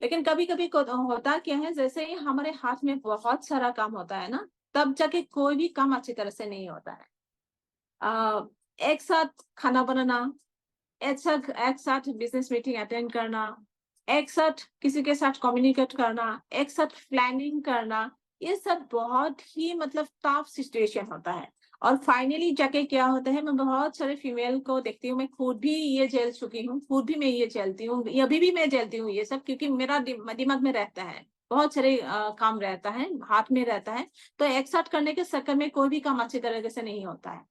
लेकिन कभी कभी होता क्या है, जैसे ही हमारे हाथ में बहुत सारा काम होता है ना, तब जाके कोई भी काम अच्छी तरह से नहीं होता है। एक साथ खाना बनाना, एक साथ बिजनेस मीटिंग अटेंड करना, एक साथ किसी के साथ कम्युनिकेट करना, एक साथ प्लानिंग करना, ये सब बहुत ही मतलब टफ सिचुएशन होता है। और फाइनली जाके क्या होता है, मैं बहुत सारे फीमेल को देखती हूँ, मैं खुद भी ये झेल चुकी हूँ, खुद भी मैं ये झेलती हूँ, अभी भी मैं झेलती हूँ ये सब, क्योंकि मेरा दिमाग में रहता है, बहुत सारे काम रहता है, हाथ में रहता है। तो एक साथ करने के चक्कर में कोई भी काम अच्छी तरीके से नहीं होता है।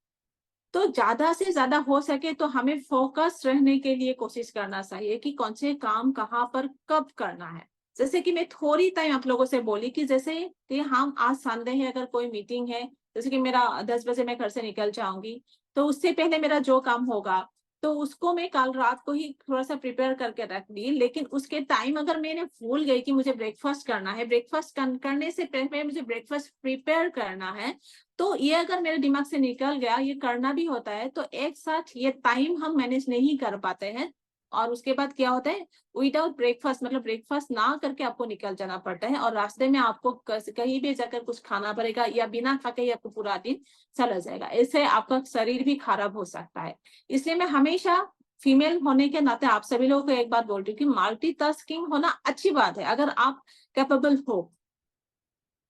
तो ज्यादा से ज्यादा हो सके तो हमें फोकस रहने के लिए कोशिश करना चाहिए कि कौन से काम कहाँ पर कब करना है। जैसे कि मैं थोड़ी टाइम आप लोगों से बोली कि जैसे कि हम आज संडे है, अगर कोई मीटिंग है, जैसे कि मेरा 10 बजे मैं घर से निकल जाऊंगी, तो उससे पहले मेरा जो काम होगा तो उसको मैं कल रात को ही थोड़ा सा प्रिपेयर करके रख दी। लेकिन उसके टाइम अगर मैंने भूल गई कि मुझे ब्रेकफास्ट करना है, ब्रेकफास्ट करने से पहले मुझे ब्रेकफास्ट प्रिपेयर करना है, तो ये अगर मेरे दिमाग से निकल गया, ये करना भी होता है, तो एक साथ ये टाइम हम मैनेज नहीं कर पाते हैं। और उसके बाद क्या होता है, विदाउट ब्रेकफास्ट मतलब ब्रेकफास्ट ना करके आपको निकल जाना पड़ता है, और रास्ते में आपको कहीं भी जाकर कुछ खाना पड़ेगा, या बिना खा के ही आपको पूरा दिन चला जाएगा। इससे आपका शरीर भी खराब हो सकता है। इसलिए मैं हमेशा फीमेल होने के नाते आप सभी लोगों को एक बात बोल रही हूँ कि मल्टीटास्किंग होना अच्छी बात है अगर आप कैपेबल हो।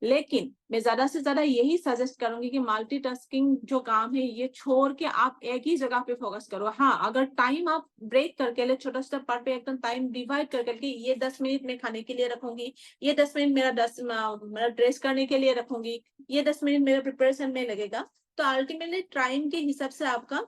लेकिन मैं ज्यादा से ज्यादा यही सजेस्ट करूंगी कि मल्टीटास्किंग जो काम है ये छोड़ के आप एक ही जगह पे फोकस करो। हाँ, अगर टाइम आप ब्रेक करके ले, छोटा छोटा पार्ट पे एकदम टाइम डिवाइड करके, ये 10 मिनट में खाने के लिए रखूंगी, ये 10 मिनट मेरा ड्रेस करने के लिए रखूंगी, ये 10 मिनट मेरा प्रिपरेशन में लगेगा, तो अल्टीमेटली टाइम के हिसाब से आपका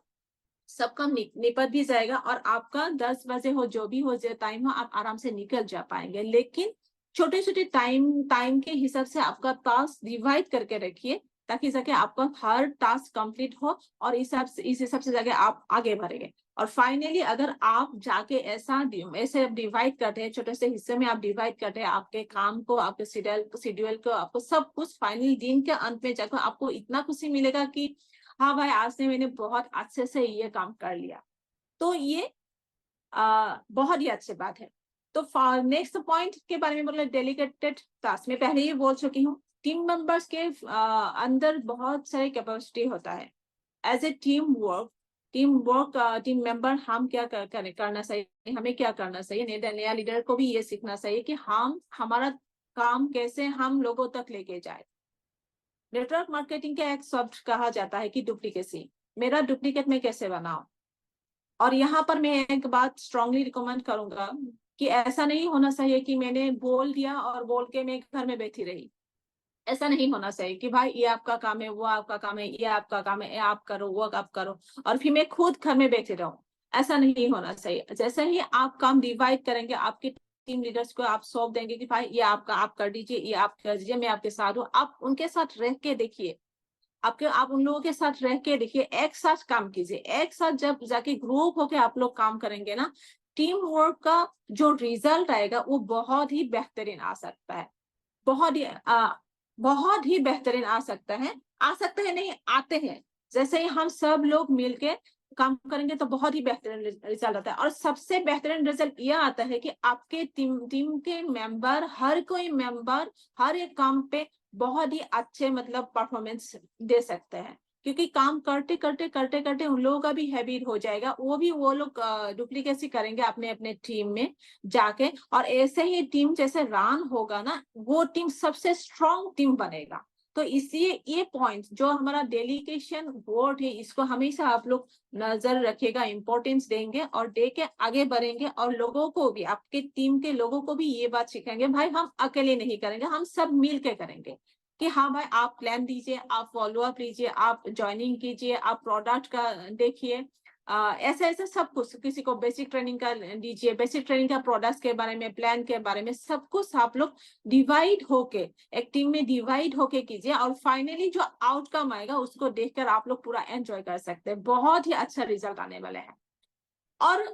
सब काम निपट भी जाएगा, और आपका 10 बजे हो जो भी हो, जो टाइम हो, आप आराम से निकल जा पाएंगे। लेकिन छोटे छोटे टाइम के हिसाब से आपका टास्क डिवाइड करके रखिए, ताकि जाके आपका हर टास्क कंप्लीट हो, और इस हिसाब से जाके आप आगे बढ़ेंगे। और फाइनली अगर आप जाके ऐसे डिवाइड करते हैं, छोटे से हिस्से में आप डिवाइड करते हैं आपके काम को, आपके शेड्यूल को, आपको सब कुछ, फाइनली दिन के अंत में जाकर आपको इतना खुशी मिलेगा कि हाँ भाई, आज से मैंने बहुत अच्छे से ये काम कर लिया। तो ये बहुत ही अच्छी बात है। तो नेक्स्ट पॉइंट के बारे में बोला, डेलीगेटेड टास्क। मैं पहले ही बोल चुकी हूँ, टीम मेंबर्स के अंदर बहुत सारे कैपेसिटी होता है। As a team team member हम क्या करना चाहिए, हमें क्या करना चाहिए, नया लीडर को भी ये सीखना चाहिए कि हम हमारा काम कैसे हम लोगों तक लेके जाए। नेटवर्क मार्केटिंग का एक शब्द कहा जाता है कि डुप्लीकेसी। मेरा डुप्लीकेट मैं कैसे बनाऊं। और यहाँ पर मैं एक बात स्ट्रांगली रिकमेंड करूंगा कि ऐसा नहीं होना चाहिए कि मैंने बोल दिया और बोल के मैं घर में बैठी रही। ऐसा नहीं होना चाहिए कि भाई ये आपका काम है, वो आपका काम है, ये आपका काम है, ये आप करो, वो आप करो, और फिर मैं खुद घर में बैठे रहूं। ऐसा नहीं होना चाहिए। जैसे ही आप काम डिवाइड करेंगे, आपके टीम लीडर्स को आप सौंप देंगे कि भाई ये आपका, आप कर दीजिए, ये आप कर दीजिए, मैं आपके साथ हूँ, आप उनके साथ रह के देखिए, आप उन लोगों के साथ रह के देखिए, एक साथ काम कीजिए। एक साथ जब जाके ग्रुप होके आप लोग काम करेंगे ना, टीम वर्क का जो रिजल्ट आएगा वो बहुत ही बेहतरीन आ सकता है। बहुत ही बेहतरीन आ सकता है नहीं, आते हैं। जैसे ही हम सब लोग मिलके काम करेंगे तो बहुत ही बेहतरीन रिजल्ट आता है। और सबसे बेहतरीन रिजल्ट यह आता है कि आपके टीम के मेंबर, हर कोई मेंबर हर एक काम पे बहुत ही अच्छे मतलब परफॉर्मेंस दे सकते हैं, क्योंकि काम करते उन लोगों का भी हैबिट हो जाएगा, वो लोग डुप्लीकेसी करेंगे अपने अपने टीम में जाके, और ऐसे ही टीम जैसे रन होगा ना, वो टीम सबसे स्ट्रॉन्ग टीम बनेगा। तो इसलिए ये पॉइंट जो हमारा डेलीगेशन बोर्ड है, इसको हमेशा आप लोग नजर रखिएगा, इंपॉर्टेंस देंगे और दे के आगे बढ़ेंगे, और लोगों को भी, आपके टीम के लोगों को भी ये बात सिखाएंगे, भाई हम अकेले नहीं करेंगे, हम सब मिल के करेंगे। कि हाँ भाई, आप प्लान दीजिए, आप फॉलो अप लीजिए, आप ज्वाइनिंग कीजिए, आप प्रोडक्ट का देखिए, ऐसे ऐसे सब कुछ, किसी को बेसिक ट्रेनिंग का दीजिए, बेसिक ट्रेनिंग का प्रोडक्ट्स के बारे में, प्लान के बारे में, सब कुछ आप लोग डिवाइड होके, एक टीम में डिवाइड होके कीजिए, और फाइनली जो आउटकम आएगा उसको देखकर आप लोग पूरा एंजॉय कर सकते हैं। बहुत ही अच्छा रिजल्ट आने वाले हैं। और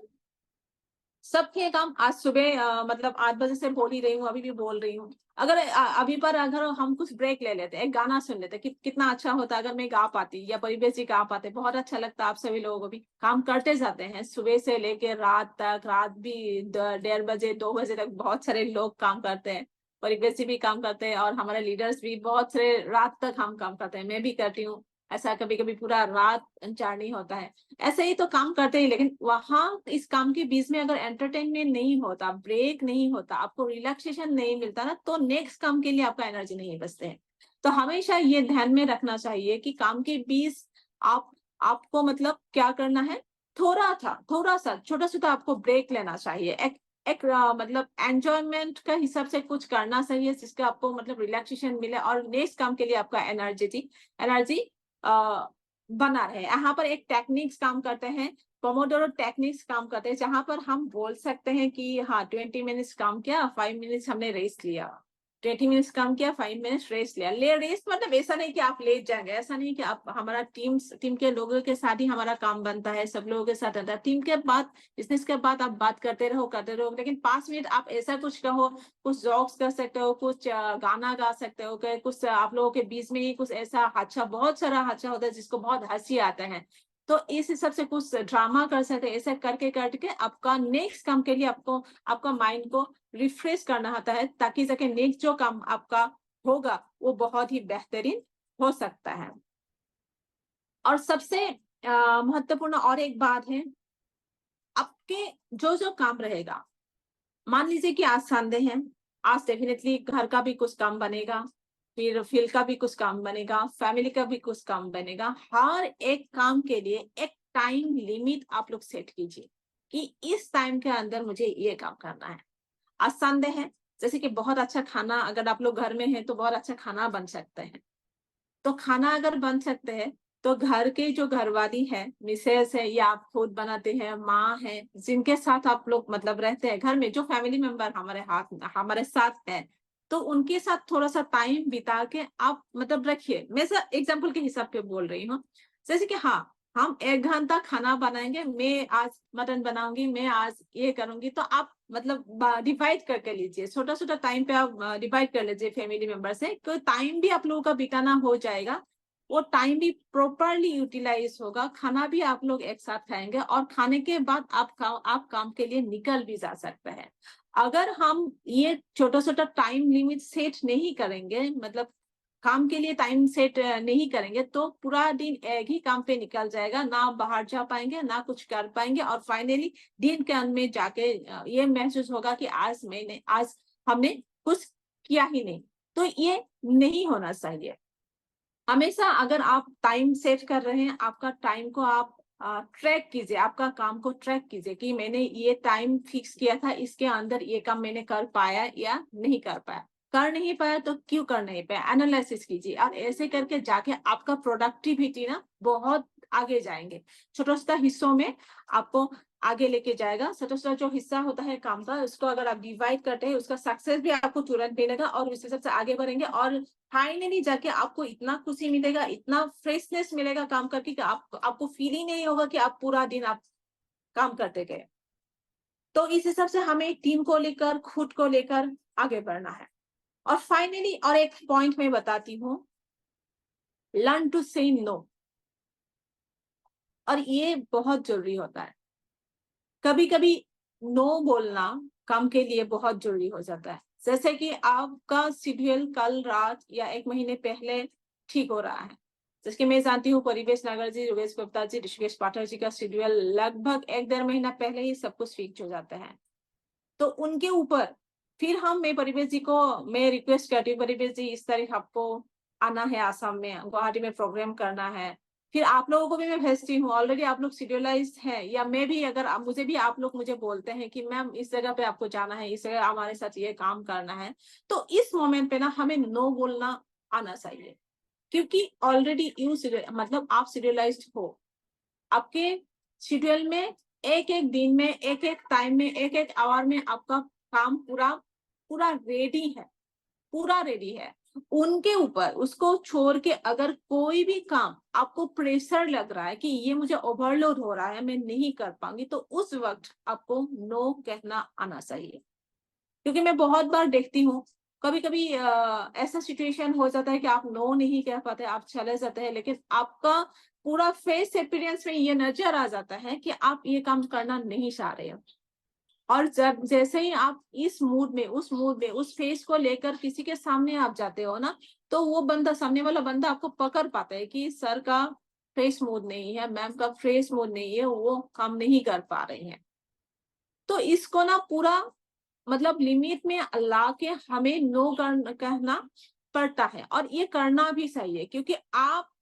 सबके काम आज सुबह मतलब 8 बजे से बोल ही रही हूँ, अभी भी बोल रही हूँ। अगर अभी पर अगर हम कुछ ब्रेक ले लेते, एक गाना सुन लेते, कितना अच्छा होता अगर मैं गा पाती या परिवेश जी गा पाते, बहुत अच्छा लगता। आप सभी लोगों को भी काम करते जाते हैं सुबह से लेके रात तक, रात भी 1:30 बजे 2 बजे तक बहुत सारे लोग काम करते हैं। परिवेश जी भी काम करते हैं और हमारे लीडर्स भी बहुत सारे रात तक हम काम करते हैं, मैं भी करती हूँ। ऐसा कभी कभी पूरा रात चारनी होता है, ऐसे ही तो काम करते ही। लेकिन वहां इस काम के बीच में अगर एंटरटेनमेंट नहीं होता, ब्रेक नहीं होता, आपको रिलैक्सेशन नहीं मिलता ना, तो नेक्स्ट काम के लिए आपका एनर्जी नहीं बचते हैं। तो हमेशा ये ध्यान में रखना चाहिए कि काम के बीच आप आपको मतलब क्या करना है, थोड़ा सा छोटा सा आपको ब्रेक लेना चाहिए। एक मतलब एंजॉयमेंट का हिसाब से कुछ करना चाहिए जिसका आपको मतलब रिलैक्सेशन मिले और नेक्स्ट काम के लिए आपका एनर्जी बना रहे। यहाँ पर एक टेक्निक्स काम करते हैं, पोमोडोरो टेक्निक्स काम करते हैं, जहां पर हम बोल सकते हैं कि हाँ 20 मिनट्स काम किया, 5 मिनट्स हमने रेस्ट लिया, 20 मिनट्स काम किया, 5 मिनट्स रेस्ट लिया। ले रेस्ट मतलब ऐसा नहीं कि आप लेट जाएंगे, ऐसा नहीं कि आप, हमारा टीम के लोगों के साथ ही हमारा काम बनता है, सब लोगों के साथ रहता है। टीम के बाद, बिजनेस के बाद आप बात करते रहो, लेकिन 5 मिनट आप ऐसा कुछ कहो, कुछ जॉक्स कर सकते हो, कुछ गाना गा सकते हो, कुछ आप लोगों के बीच में ही कुछ ऐसा हादसा, बहुत सारा हादसा होता है जिसको बहुत हंसी आता है, तो इस हिसाब से कुछ ड्रामा कर सकते हैं। ऐसे करके करके आपका नेक्स्ट काम के लिए आपको आपका माइंड को रिफ्रेश करना होता है, ताकि जाके नेक्स्ट जो काम आपका होगा वो बहुत ही बेहतरीन हो सकता है। और सबसे महत्वपूर्ण और एक बात है, आपके जो जो काम रहेगा, मान लीजिए कि आज संडे है, आज डेफिनेटली घर का भी कुछ काम बनेगा, फिर फील्ड का भी कुछ काम बनेगा, फैमिली का भी कुछ काम बनेगा। हर एक काम के लिए एक टाइम लिमिट आप लोग सेट कीजिए कि इस टाइम के अंदर मुझे ये काम करना है। आज संडे है, जैसे कि बहुत अच्छा खाना, अगर आप लोग घर में हैं तो बहुत अच्छा खाना बन सकते हैं। तो खाना अगर बन सकते हैं तो घर के जो घरवाली है, मिसेस है, या आप खुद बनाते हैं, माँ है, जिनके साथ आप लोग मतलब रहते हैं घर में, जो फैमिली मेंबर हमारे साथ है, तो उनके साथ थोड़ा सा टाइम बिता के आप मतलब रखिए। मैं सर एग्जाम्पल के हिसाब पे बोल रही हूँ, जैसे कि हाँ हम 1 घंटा खाना बनाएंगे, मैं आज मटन बनाऊंगी, मैं आज ये करूंगी, तो आप मतलब डिवाइड करके लीजिए, छोटा छोटा टाइम पे आप डिवाइड कर लीजिए फैमिली मेंबर से, तो टाइम भी आप लोगों का बिताना हो जाएगा, वो टाइम भी प्रॉपरली यूटिलाइज होगा, खाना भी आप लोग एक साथ खाएंगे, और खाने के बाद आप काम के लिए निकल भी जा सकते हैं। अगर हम ये छोटा छोटा टाइम लिमिट सेट नहीं करेंगे, मतलब काम के लिए टाइम सेट नहीं करेंगे, तो पूरा दिन एक ही काम पे निकल जाएगा, ना बाहर जा पाएंगे, ना कुछ कर पाएंगे, और फाइनली दिन के अंत में जाके ये महसूस होगा कि आज हमने कुछ किया ही नहीं। तो ये नहीं होना चाहिए। हमेशा अगर आप टाइम सेट कर रहे हैं, आपका टाइम को आप ट्रैक कीजिए, आपका काम को ट्रैक कीजिए कि मैंने ये टाइम फिक्स किया था, इसके अंदर ये काम मैंने कर पाया या नहीं कर पाया, कर नहीं पाया तो क्यों कर नहीं पाया, एनालिसिस कीजिए, और ऐसे करके जाके आपका प्रोडक्टिविटी ना बहुत आगे जाएंगे। छोटा छोटा हिस्सों में आपको आगे लेके जाएगा। छोटा छोटा जो हिस्सा होता है काम का, उसको अगर आप डिवाइड करते हैं, उसका सक्सेस भी आपको तुरंत मिलेगा, और उस हिसाब से आगे बढ़ेंगे, और फाइनली जाके आपको इतना खुशी मिलेगा, इतना फ्रेशनेस मिलेगा काम करके, कि आपको फील ही नहीं होगा कि आप पूरा दिन आप काम करते गए। तो इस हिसाब से हमें टीम को लेकर, खुद को लेकर आगे बढ़ना है। और फाइनली और एक पॉइंट मैं बताती हूँ, लर्न टू से नो। और ये बहुत जरूरी होता है। कभी कभी नो बोलना काम के लिए बहुत जरूरी हो जाता है। जैसे कि आपका शेड्यूल कल रात या 1 महीने पहले ठीक हो रहा है, जैसे कि मैं जानती हूँ परिवेश नागर जी, योगेश गुप्ता जी, ऋषिकेश पाठक जी का शेड्यूल लगभग 1-1.5 महीना पहले ही सब कुछ फिक्स हो जाता है। तो उनके ऊपर फिर मैं परिवेश जी को मैं रिक्वेस्ट करती हूँ, परिवेश जी इस तारीख आपको आना है, आसाम में गुवाहाटी में प्रोग्राम करना है। फिर आप लोगों को भी मैं भेजती हूँ, ऑलरेडी आप लोग शेड्यूलाइज है, या मैं भी अगर मुझे भी आप लोग मुझे बोलते हैं कि मैम इस जगह पे आपको जाना है, इस जगह हमारे साथ ये काम करना है, तो इस मोमेंट पे ना हमें नो बोलना आना चाहिए। क्योंकि ऑलरेडी यू मतलब आप शेड्यूलाइज्ड हो, आपके शेड्यूल में एक एक दिन में, एक एक टाइम में, एक एक आवर में आपका काम पूरा पूरा रेडी है, पूरा रेडी है। उनके ऊपर उसको छोड़ के अगर कोई भी काम आपको प्रेशर लग रहा है कि ये मुझे ओवरलोड हो रहा है, मैं नहीं कर पाऊंगी, तो उस वक्त आपको नो कहना आना चाहिए। क्योंकि मैं बहुत बार देखती हूँ, कभी कभी ऐसा सिचुएशन हो जाता है कि आप नो नहीं कह पाते, आप चले जाते हैं, लेकिन आपका पूरा फेस अपीयरेंस में ये नजर आ जाता है कि आप ये काम करना नहीं चाह रहे हो। और जब जैसे ही आप इस मूड में, उस मूड में, उस फेस को लेकर किसी के सामने आप जाते हो ना, तो वो बंदा, सामने वाला बंदा आपको पकड़ पाता है कि सर का फ्रेश मूड नहीं है, मैम का फ्रेश मूड नहीं है, वो काम नहीं कर पा रहे हैं। तो इसको ना पूरा मतलब लिमिट में ला के हमें नो कहना पड़ता है, और ये करना भी सही है, क्योंकि आप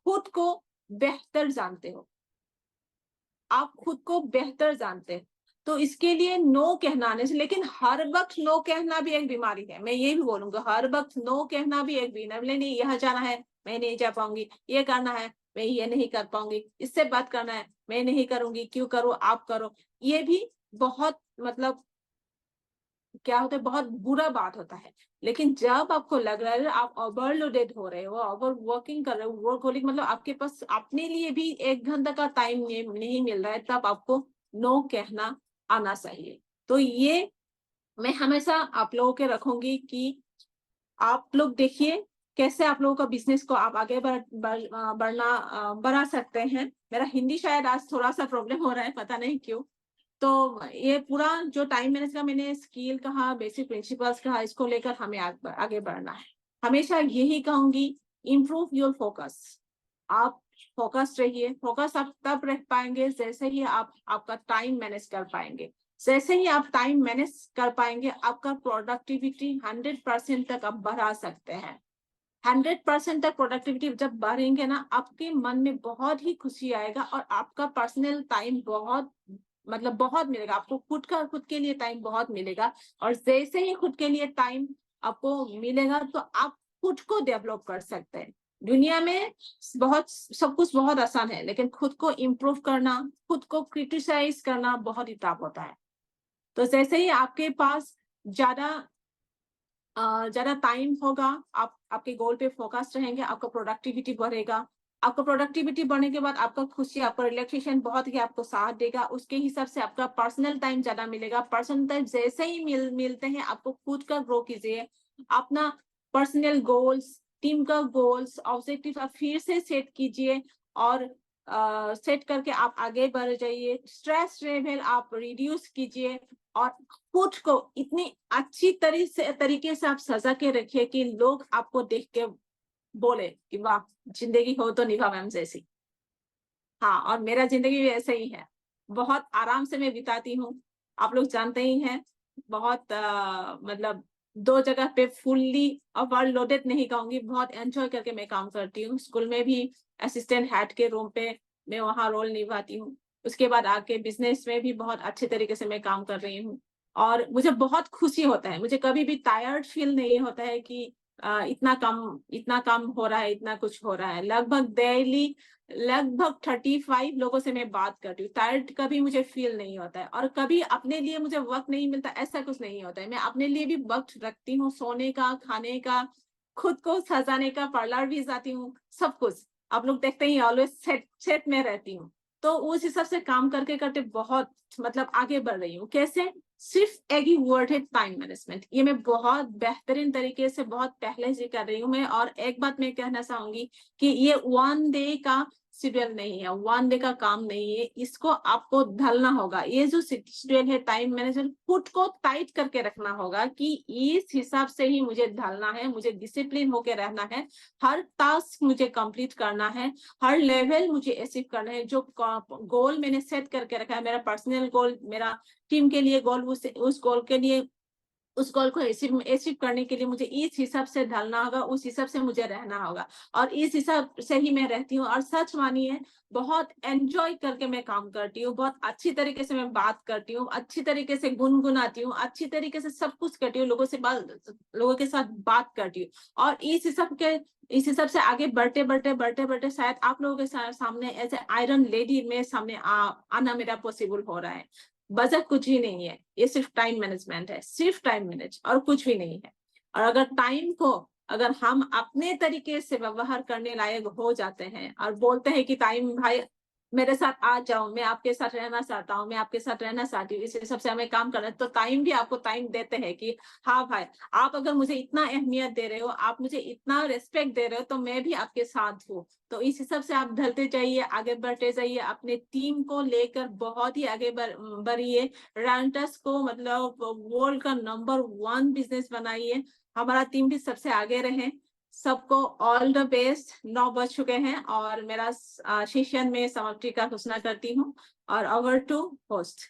खुद को बेहतर जानते हो, आप खुद को बेहतर जानते हैं। तो इसके लिए नो कहना आने से, लेकिन हर वक्त नो कहना भी एक बीमारी है, मैं ये भी बोलूंगा, हर वक्त नो कहना भी एक बीमारी। नहीं, यहाँ जाना है, मैं नहीं जा पाऊंगी, ये करना है, मैं ये नहीं कर पाऊंगी, इससे बात करना है, मैं नहीं करूंगी, क्यों करो, आप करो, ये भी बहुत मतलब क्या होता है, बहुत बुरा बात होता है। लेकिन जब आपको लग रहा है आप ओवरलोडेड हो रहे हो, ओवर वर्किंग कर रहे हो, वर्कहोलिक मतलब आपके पास अपने लिए भी 1 घंटा का टाइम नहीं मिल रहा है, तब आपको नो कहना आना चाहिए। तो ये मैं हमेशा आप लोगों के रखूंगी कि आप लोग देखिए कैसे आप लोगों का बिजनेस को आप आगे बढ़ा सकते हैं। मेरा हिंदी शायद आज थोड़ा सा प्रॉब्लम हो रहा है, पता नहीं क्यों। तो ये पूरा जो टाइम मैनेज का मैंने स्किल कहा, बेसिक प्रिंसिपल्स कहा, इसको लेकर हमें आगे बढ़ना है। हमेशा यही कहूंगी, इम्प्रूव योर फोकस। आप फोकस रहिए। फोकस आप तब रख पाएंगे जैसे ही आप आपका टाइम मैनेज कर पाएंगे। जैसे ही आप टाइम मैनेज कर पाएंगे, आपका प्रोडक्टिविटी 100% तक आप बढ़ा सकते हैं। 100% तक प्रोडक्टिविटी जब बढ़ेंगे ना, आपके मन में बहुत ही खुशी आएगा, और आपका पर्सनल टाइम बहुत मतलब बहुत मिलेगा आपको, खुद के लिए टाइम बहुत मिलेगा। और जैसे ही खुद के लिए टाइम आपको मिलेगा, तो आप खुद को डेवलप कर सकते हैं। दुनिया में बहुत सब कुछ बहुत आसान है, लेकिन खुद को इम्प्रूव करना, खुद को क्रिटिसाइज करना बहुत ही टफ होता है। तो जैसे ही आपके पास ज्यादा ज्यादा टाइम होगा, आप आपके गोल पे फोकस रहेंगे, आपका प्रोडक्टिविटी बढ़ेगा। आपका प्रोडक्टिविटी बढ़ने के बाद आपका खुशी, आपका रिलैक्सेशन बहुत ही आपको साथ देगा। उसके हिसाब से आपका पर्सनल टाइम ज्यादा मिलेगा। पर्सनल टाइम जैसे ही मिलते हैं, आपको खुद का ग्रो कीजिए, अपना पर्सनल गोल्स, टीम का गोल्स, ऑब्जेक्टिव आप फिर से सेट कीजिए, और सेट करके आप आगे बढ़ जाइए। स्ट्रेस लेवल आप रिड्यूस कीजिए, और खुद को इतनी अच्छी तरीके से आप सजा के रखिए कि लोग आपको देख के बोले कि वाह, जिंदगी हो तो निभा मैम जैसी। हाँ, और मेरा जिंदगी भी ऐसे ही है, बहुत आराम से मैं बिताती हूँ। आप लोग जानते ही हैं, बहुत मतलब 2 जगह पे फुल्ली ओवरलोडेड नहीं कहूंगी, बहुत एंजॉय करके मैं काम करती हूँ। स्कूल में भी असिस्टेंट हेड के रूम पे मैं वहाँ रोल निभाती हूँ। उसके बाद आके बिजनेस में भी बहुत अच्छे तरीके से मैं काम कर रही हूँ, और मुझे बहुत खुशी होता है। मुझे कभी भी टायर्ड फील नहीं होता है कि इतना काम हो रहा है, इतना कुछ हो रहा है। लगभग डेली लगभग 35 लोगों से मैं बात करती हूँ, टायर्ड कभी मुझे फील नहीं होता है। और कभी अपने लिए मुझे वक्त नहीं मिलता, ऐसा कुछ नहीं होता है। मैं अपने लिए भी वक्त रखती हूँ, सोने का, खाने का, खुद को सजाने का, पार्लर भी जाती हूँ, सब कुछ। आप लोग देखते ही ऑलवेज सेट में रहती हूँ। तो उस हिसाब से काम करके करते बहुत मतलब आगे बढ़ रही हूँ। कैसे? सिर्फ एक ही वर्ड है, टाइम मैनेजमेंट। ये मैं बहुत बेहतरीन तरीके से बहुत पहले से कर रही हूँ मैं। और एक बात मैं कहना चाहूंगी कि ये 1 डे का शेड्यूल नहीं है, 1 डे का काम नहीं है, इसको आपको ढलना होगा। ये जो शेड्यूल है टाइम मैनेजमेंट, खुद को टाइट करके रखना होगा कि इस हिसाब से ही मुझे ढलना है, मुझे डिसिप्लिन होके रहना है, हर टास्क मुझे कंप्लीट करना है, हर लेवल मुझे अचीव करना है। जो गोल मैंने सेट करके रखा है, मेरा पर्सनल गोल, मेरा टीम के लिए गोल, उस गोल के लिए उस गोल को अचीव करने के लिए मुझे इस हिसाब से ढलना होगा, उस हिसाब से मुझे रहना होगा और इस हिसाब से ही मैं रहती हूँ। और सच मानिए बहुत एंजॉय करके मैं काम करती हूँ, बहुत अच्छी तरीके से मैं बात करती हूँ, अच्छी तरीके से गुनगुनाती हूँ, अच्छी तरीके से सब कुछ करती हूँ, लोगों के साथ बात करती हूँ। और इस हिसाब से आगे बढ़ते शायद आप लोगों के सामने ऐसे आयरन लेडी में सामने आना मेरा पॉसिबल हो रहा है। बजट कुछ ही नहीं है, ये सिर्फ टाइम मैनेजमेंट है, सिर्फ टाइम मैनेज और कुछ भी नहीं है। और अगर टाइम को अगर हम अपने तरीके से व्यवहार करने लायक हो जाते हैं और बोलते हैं कि टाइम भाई मेरे साथ आ जाओ, मैं आपके साथ रहना चाहता हूँ, मैं आपके साथ रहना चाहती हूँ, इस हिसाब से हमें काम करना है, तो टाइम भी आपको टाइम देते हैं कि हाँ भाई आप अगर मुझे इतना अहमियत दे रहे हो, आप मुझे इतना रिस्पेक्ट दे रहे हो, तो मैं भी आपके साथ हूँ। तो इस हिसाब से आप ढलते जाइए, आगे बढ़ते जाइए, अपने टीम को लेकर बहुत ही आगे बढ़िए। रैंटस को मतलब वर्ल्ड का नंबर 1 बिजनेस बनाइए, हमारा टीम भी सबसे आगे रहे। सबको ऑल द बेस्ट। 9 बज चुके हैं और मेरा सेशन में समाप्ति का घोषणा करती हूँ और ओवर टू होस्ट।